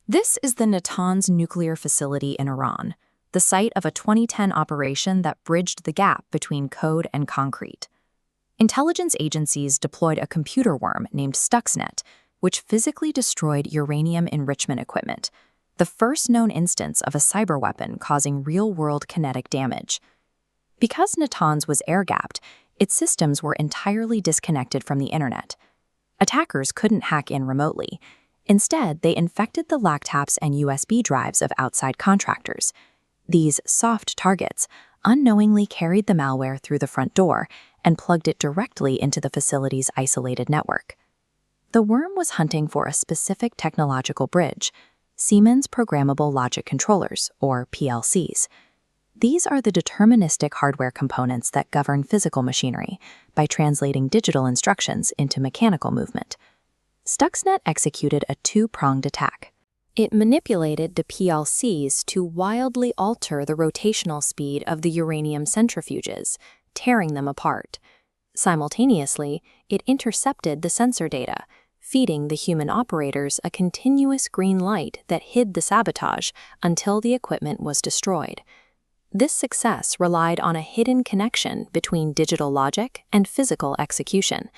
This is the Natanz nuclear facility in Iran, the site of a 2010 operation that bridged the gap between code and concrete. Intelligence agencies deployed a computer worm named Stuxnet, which physically destroyed uranium enrichment equipment, the first known instance of a cyber weapon causing real-world kinetic damage. Because Natanz was air-gapped, its systems were entirely disconnected from the internet. Attackers couldn't hack in remotely. Instead, they infected the laptops and USB drives of outside contractors. These soft targets unknowingly carried the malware through the front door and plugged it directly into the facility's isolated network. The worm was hunting for a specific technological bridge, Siemens Programmable Logic Controllers, or PLCs. These are the deterministic hardware components that govern physical machinery by translating digital instructions into mechanical movement. Stuxnet executed a two-pronged attack. It manipulated the PLCs to wildly alter the rotational speed of the uranium centrifuges, tearing them apart. Simultaneously, it intercepted the sensor data, feeding the human operators a continuous green light that hid the sabotage until the equipment was destroyed. This success relied on a hidden connection between digital logic and physical execution.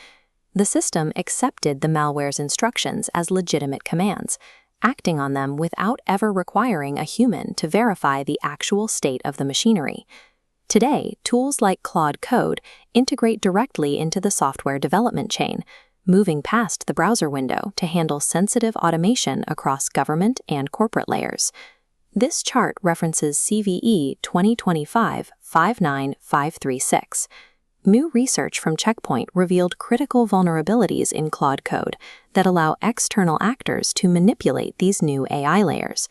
The system accepted the malware's instructions as legitimate commands, acting on them without ever requiring a human to verify the actual state of the machinery. Today, tools like Claude Code integrate directly into the software development chain, moving past the browser window to handle sensitive automation across government and corporate layers. This chart references CVE 2025-59536. New research from Checkpoint revealed critical vulnerabilities in Claude Code that allow external actors to manipulate these new AI layers.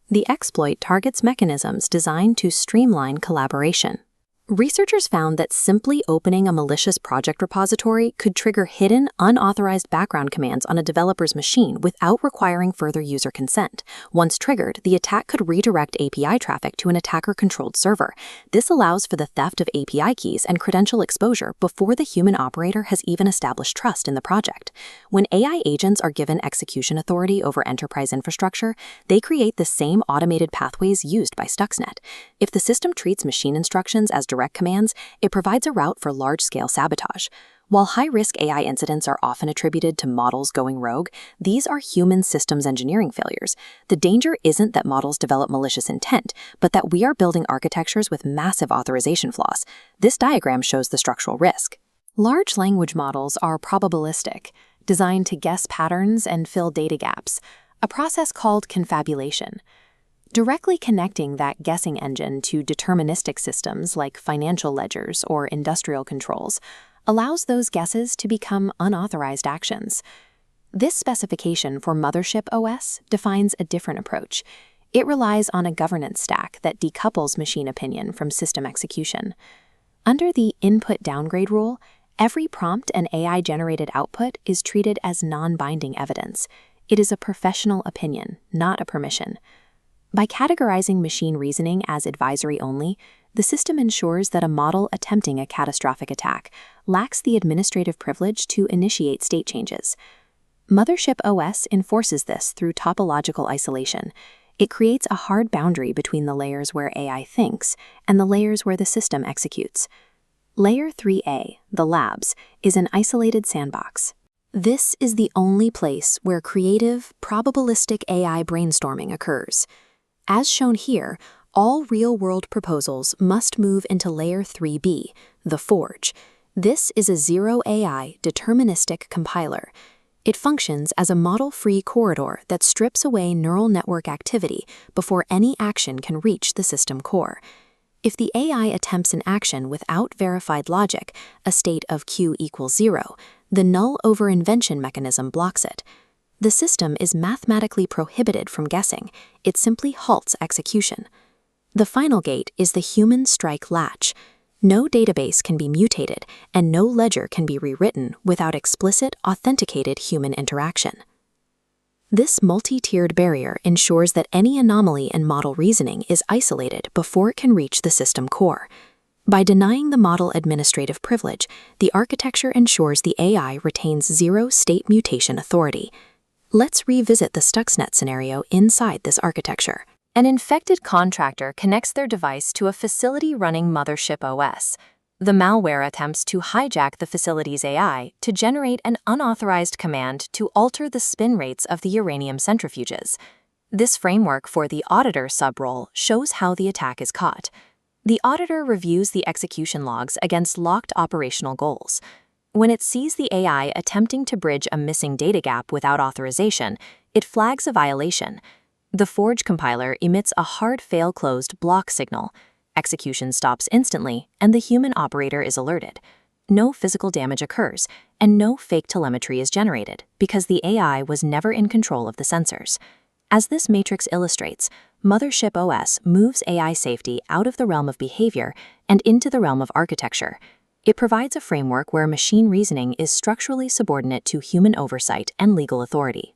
The exploit targets mechanisms designed to streamline collaboration. Researchers found that simply opening a malicious project repository could trigger hidden, unauthorized background commands on a developer's machine without requiring further user consent. Once triggered, the attack could redirect API traffic to an attacker-controlled server. This allows for the theft of API keys and credential exposure before the human operator has even established trust in the project. When AI agents are given execution authority over enterprise infrastructure, they create the same automated pathways used by Stuxnet. If the system treats machine instructions as direct commands, it provides a route for large-scale sabotage. While high-risk AI incidents are often attributed to models going rogue, these are human systems engineering failures. The danger isn't that models develop malicious intent, but that we are building architectures with massive authorization flaws. This diagram shows the structural risk. Large language models are probabilistic, designed to guess patterns and fill data gaps, a process called confabulation. Directly connecting that guessing engine to deterministic systems like financial ledgers or industrial controls allows those guesses to become unauthorized actions. This specification for Mothership OS defines a different approach. It relies on a governance stack that decouples machine opinion from system execution. Under the input-downgrade rule, every prompt and AI-generated output is treated as non-binding evidence. It is a professional opinion, not a permission. By categorizing machine reasoning as advisory only, the system ensures that a model attempting a catastrophic attack lacks the administrative privilege to initiate state changes. Mothership OS enforces this through topological isolation. It creates a hard boundary between the layers where AI thinks and the layers where the system executes. Layer 3A, the labs, is an isolated sandbox. This is the only place where creative, probabilistic AI brainstorming occurs. As shown here, all real-world proposals must move into Layer 3B, the Forge. This is a zero-AI deterministic compiler. It functions as a model-free corridor that strips away neural network activity before any action can reach the system core. If the AI attempts an action without verified logic, a state of Q equals 0, the null over-invention mechanism blocks it. The system is mathematically prohibited from guessing. It simply halts execution. The final gate is the human strike latch. No database can be mutated, and no ledger can be rewritten without explicit, authenticated human interaction. This multi-tiered barrier ensures that any anomaly in model reasoning is isolated before it can reach the system core. By denying the model administrative privilege, the architecture ensures the AI retains zero state mutation authority. Let's revisit the Stuxnet scenario inside this architecture. An infected contractor connects their device to a facility running Mothership OS. The malware attempts to hijack the facility's AI to generate an unauthorized command to alter the spin rates of the uranium centrifuges. This framework for the auditor subrole shows how the attack is caught. The auditor reviews the execution logs against locked operational goals. When it sees the AI attempting to bridge a missing data gap without authorization, it flags a violation. The Forge compiler emits a hard fail-closed block signal. Execution stops instantly, and the human operator is alerted. No physical damage occurs, and no fake telemetry is generated because the AI was never in control of the sensors. As this matrix illustrates, Mothership OS moves AI safety out of the realm of behavior and into the realm of architecture. It provides a framework where machine reasoning is structurally subordinate to human oversight and legal authority.